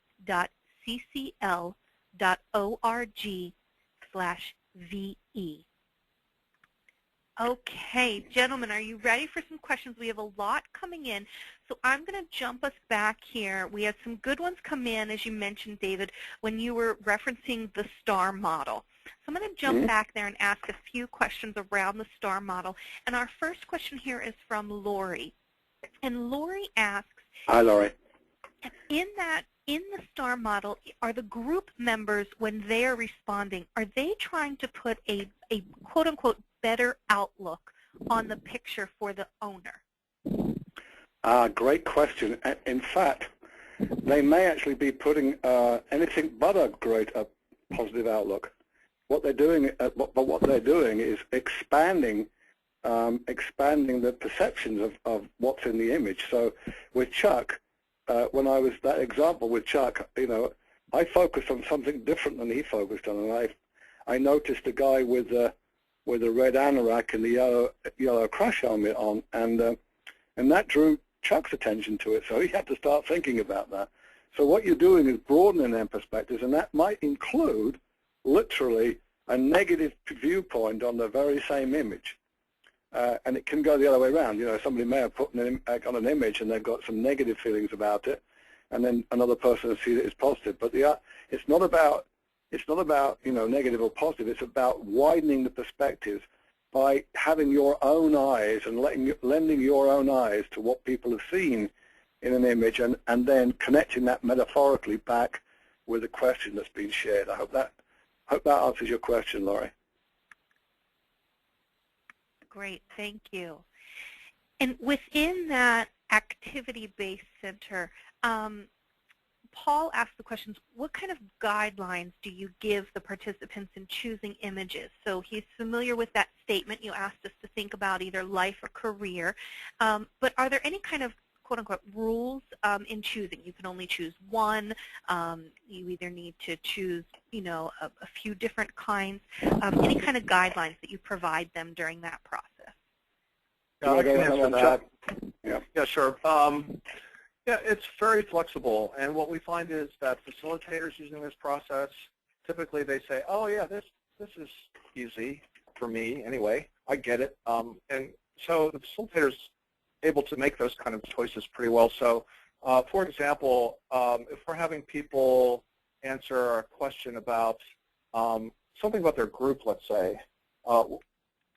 [SPEAKER 1] Okay, gentlemen, are you ready for some questions? We have a lot coming in, so I'm going to jump us back here. We had some good ones come in, as you mentioned, David, when you were referencing the STAR model. So I'm going to jump back there and ask a few questions around the STAR model. And our first question here is from Lori. And Lori asks,
[SPEAKER 2] hi, Lori.
[SPEAKER 1] In the STAR model, are the group members, when they are responding, are they trying to put a quote-unquote better outlook on the picture for the owner?
[SPEAKER 2] Great question. In fact, they may actually be putting anything but a great positive outlook. What they're doing, is expanding the perceptions of what's in the image. So with Chuck, when I was that example with Chuck, I focused on something different than he focused on, and I noticed a guy with a red anorak and the yellow crash helmet on, and that drew Chuck's attention to it. So he had to start thinking about that. So what you're doing is broadening their perspectives, and that might include literally a negative viewpoint on the very same image. And it can go the other way around. Somebody may have put on an image and they've got some negative feelings about it, and then another person sees it as positive. But it's not about negative or positive. It's about widening the perspectives by having your own eyes and lending your own eyes to what people have seen in an image, and then connecting that metaphorically back with a question that's been shared. I hope that answers your question, Laurie.
[SPEAKER 1] Great, thank you. And within that activity-based center, Paul asked the questions, what kind of guidelines do you give the participants in choosing images? So he's familiar with that statement. You asked us to think about either life or career. But are there any kind of quote-unquote rules in choosing? You can only choose one. You either need to choose, a few different kinds. Any kind of guidelines that you provide them during that process?
[SPEAKER 3] Yeah, I can answer that.
[SPEAKER 2] Yeah,
[SPEAKER 3] sure. Yeah, it's very flexible, and what we find is that facilitators using this process, typically they say, oh yeah, this is easy for me anyway, I get it. And so the facilitator's able to make those kind of choices pretty well. So for example, if we're having people answer a question about something about their group, let's say,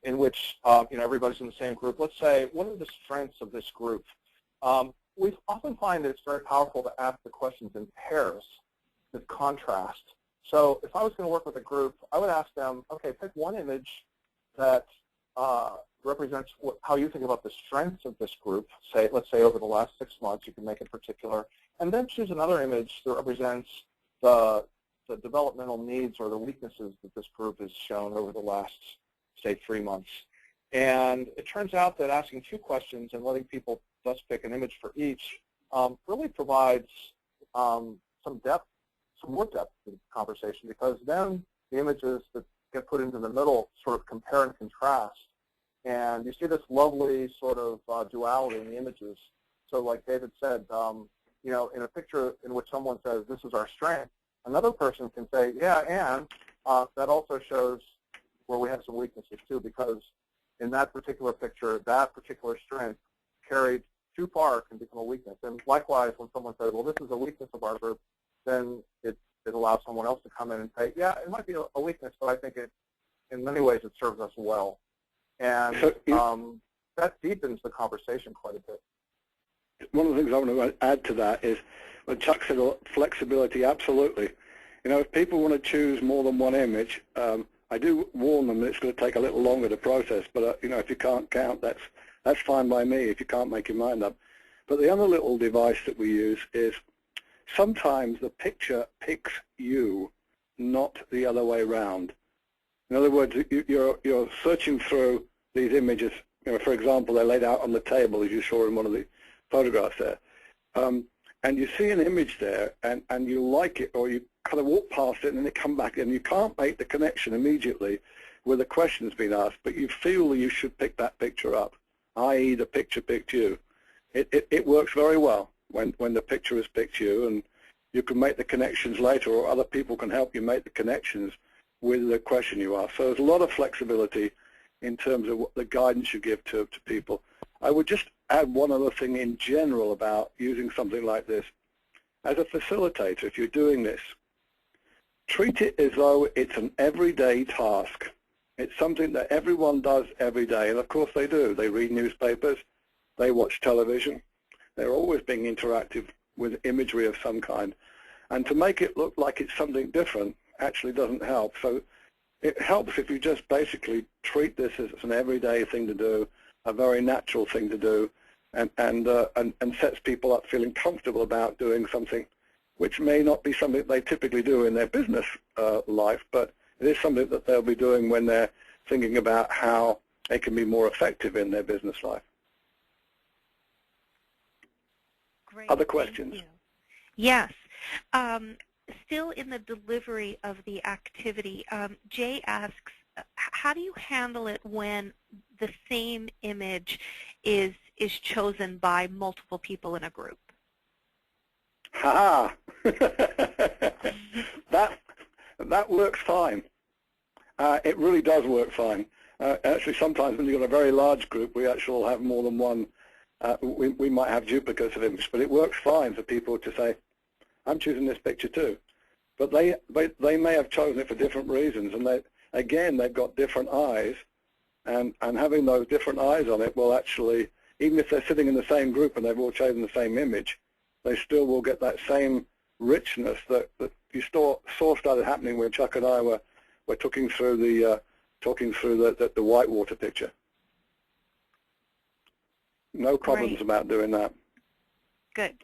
[SPEAKER 3] in which everybody's in the same group, let's say, what are the strengths of this group? We often find that it's very powerful to ask the questions in pairs with contrast. So if I was going to work with a group, I would ask them, okay, pick one image that represents how you think about the strengths of this group, let's say over the last 6 months, you can make it particular, and then choose another image that represents the developmental needs or the weaknesses that this group has shown over the last, say, 3 months. And it turns out that asking 2 questions and letting people thus pick an image for each really provides some more depth to the conversation, because then the images that get put into the middle sort of compare and contrast. And you see this lovely sort of duality in the images. So like David said, in a picture in which someone says, this is our strength, another person can say, yeah, and that also shows where we have some weaknesses too, because in that particular picture, that particular strength carried too far can become a weakness. And likewise, when someone says, well, this is a weakness of our group, then it allows someone else to come in and say, yeah, it might be a weakness, but I think in many ways it serves us well. And that deepens the conversation quite a bit.
[SPEAKER 2] One of the things I want to add to that is, when Chuck said flexibility, absolutely. If people want to choose more than one image, I do warn them that it's going to take a little longer to process, but if you can't count, that's fine by me if you can't make your mind up. But the other little device that we use is sometimes the picture picks you, not the other way around. In other words, you're searching through these images. For example, they're laid out on the table, as you saw in one of the photographs there. And you see an image there, and you like it, or you kind of walk past it, and then it come back, and you can't make the connection immediately where the question's been asked, but you feel that you should pick that picture up, i.e. the picture picked you. It works very well when the picture has picked you, and you can make the connections later, or other people can help you make the connections with the question you ask. So there's a lot of flexibility in terms of what the guidance you give to people. I would just add one other thing in general about using something like this. As a facilitator, if you're doing this, treat it as though it's an everyday task. It's something that everyone does every day, and of course they do. They read newspapers, they watch television. They're always being interactive with imagery of some kind. And to make it look like it's something different actually doesn't help. So it helps if you just basically treat this as an everyday thing to do, a very natural thing to do, and sets people up feeling comfortable about doing something which may not be something they typically do in their business life, but it is something that they'll be doing when they're thinking about how they can be more effective in their business life.
[SPEAKER 1] Great.
[SPEAKER 2] Other questions?
[SPEAKER 1] Yes. Still in the delivery of the activity, Jay asks, how do you handle it when the same image is chosen by multiple people in a group?
[SPEAKER 2] Ha! That works fine. It really does work fine. Actually, sometimes when you've got a very large group, we actually have more than one we might have duplicates of image, but it works fine for people to say, I'm choosing this picture too. But they may have chosen it for different reasons, and they've got different eyes, and having those different eyes on it will actually, even if they're sitting in the same group and they've all chosen the same image, they still will get that same richness that you saw started happening when Chuck and I were talking through the whitewater picture. No problems about doing that.
[SPEAKER 1] Good.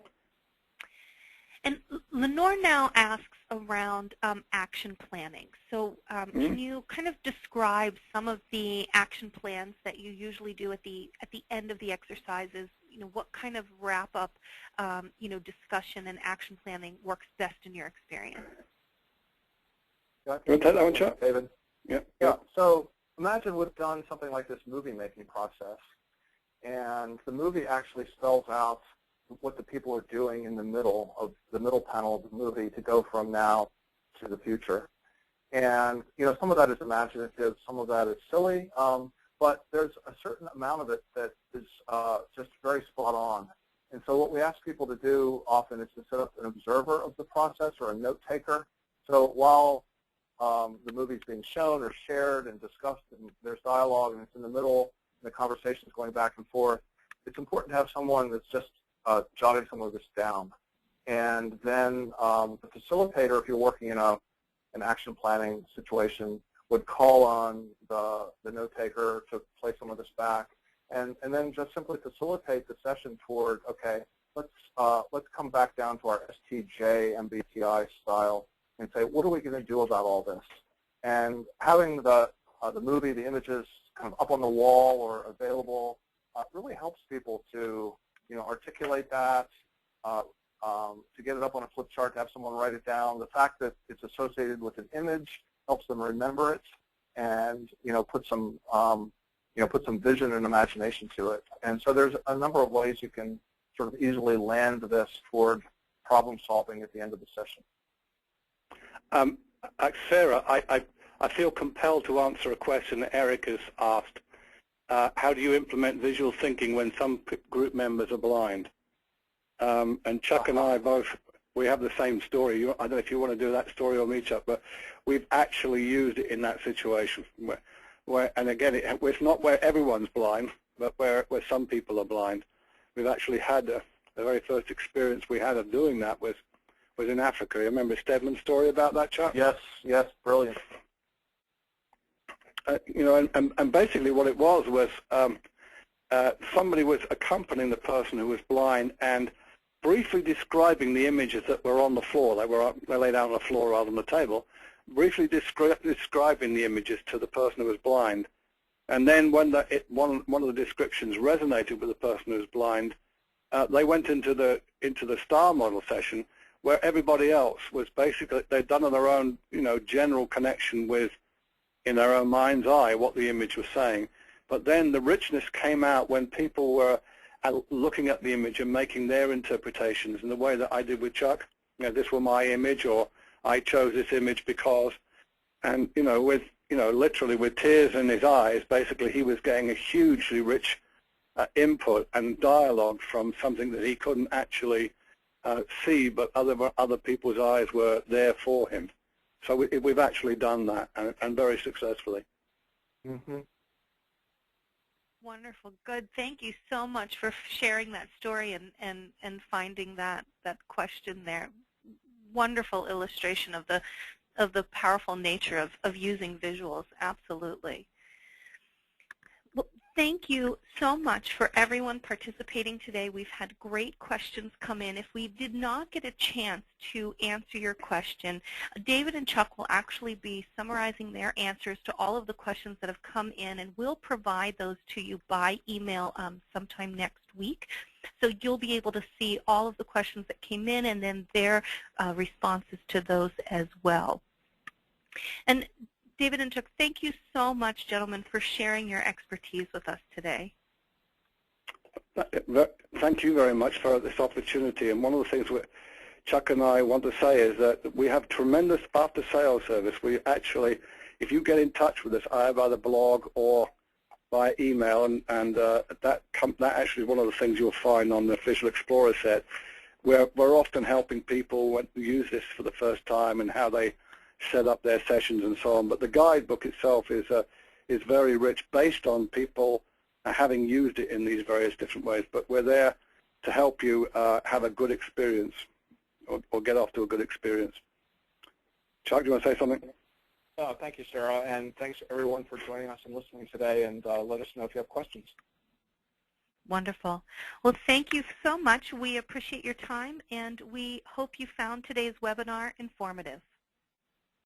[SPEAKER 1] And Lenore now asks around action planning. So can you kind of describe some of the action plans that you usually do at the end of the exercises? You know, what kind of wrap-up, discussion and action planning works best in your experience?
[SPEAKER 2] You want to take that one, Chuck?
[SPEAKER 3] David?
[SPEAKER 2] Yeah.
[SPEAKER 3] So imagine we've done something like this movie-making process, and the movie actually spells out what the people are doing in the middle panel of the movie to go from now to the future. And some of that is imaginative, some of that is silly, but there's a certain amount of it that is just very spot on. And so what we ask people to do often is to set up an observer of the process or a note taker. So while the movie's being shown or shared and discussed, and there's dialogue and it's in the middle, and the conversation's going back and forth, it's important to have someone that's just jotting some of this down. And then the facilitator, if you're working in an action planning situation, would call on the note taker to play some of this back, and then just simply facilitate the session toward, okay, let's come back down to our STJ MBTI style and say, what are we going to do about all this? And having the movie, the images kind of up on the wall or available really helps people to articulate that, to get it up on a flip chart, to have someone write it down. The fact that it's associated with an image helps them remember it, and put some vision and imagination to it. And so there's a number of ways you can sort of easily land this toward problem solving at the end of the session.
[SPEAKER 2] Sarah, I feel compelled to answer a question that Eric has asked. How do you implement visual thinking when some group members are blind? And Chuck and I both, we have the same story. I don't know if you want to do that story or me, Chuck, but we've actually used it in that situation. Where and again, it's not where everyone's blind, but where some people are blind. We've actually had the very first experience we had of doing that was in Africa. You remember Stedman's story about that, Chuck?
[SPEAKER 3] Yes, brilliant.
[SPEAKER 2] And basically what it was somebody was accompanying the person who was blind and briefly describing the images that were on the floor. They laid out on the floor rather than the table, briefly describing the images to the person who was blind. And then when one of the descriptions resonated with the person who was blind, they went into the star model session where everybody else was basically, they'd done on their own, general connection with, in their own mind's eye, what the image was saying. But then the richness came out when people were looking at the image and making their interpretations in the way that I did with Chuck. This was my image, or I chose this image because, and literally with tears in his eyes, basically he was getting a hugely rich input and dialogue from something that he couldn't actually see, but other people's eyes were there for him. So we've actually done that, and very successfully.
[SPEAKER 3] Mm-hmm.
[SPEAKER 1] Wonderful. Good. Thank you so much for sharing that story and finding that question there. Wonderful illustration of the powerful nature of using visuals. Absolutely. Well, thank you so much for everyone participating today. We've had great questions come in. If we did not get a chance to answer your question, David and Chuck will actually be summarizing their answers to all of the questions that have come in, and we'll provide those to you by email sometime next week. So you'll be able to see all of the questions that came in and then their responses to those as well. And David and Chuck, thank you so much, gentlemen, for sharing your expertise with us today.
[SPEAKER 2] Thank you very much for this opportunity. And one of the things Chuck and I want to say is that we have tremendous after-sales service. We actually, if you get in touch with us, either by the blog or by email, and that actually is one of the things you'll find on the Visual Explorer set. We're often helping people when use this for the first time and how they set up their sessions and so on. But the guidebook itself is very rich based on people having used it in these various different ways. But we're there to help you have a good experience or get off to a good experience. Chuck, do you want to say something?
[SPEAKER 3] Thank you, Sarah, and thanks everyone for joining us and listening today, and let us know if you have questions.
[SPEAKER 1] Wonderful. Well, thank you so much. We appreciate your time, and we hope you found today's webinar informative.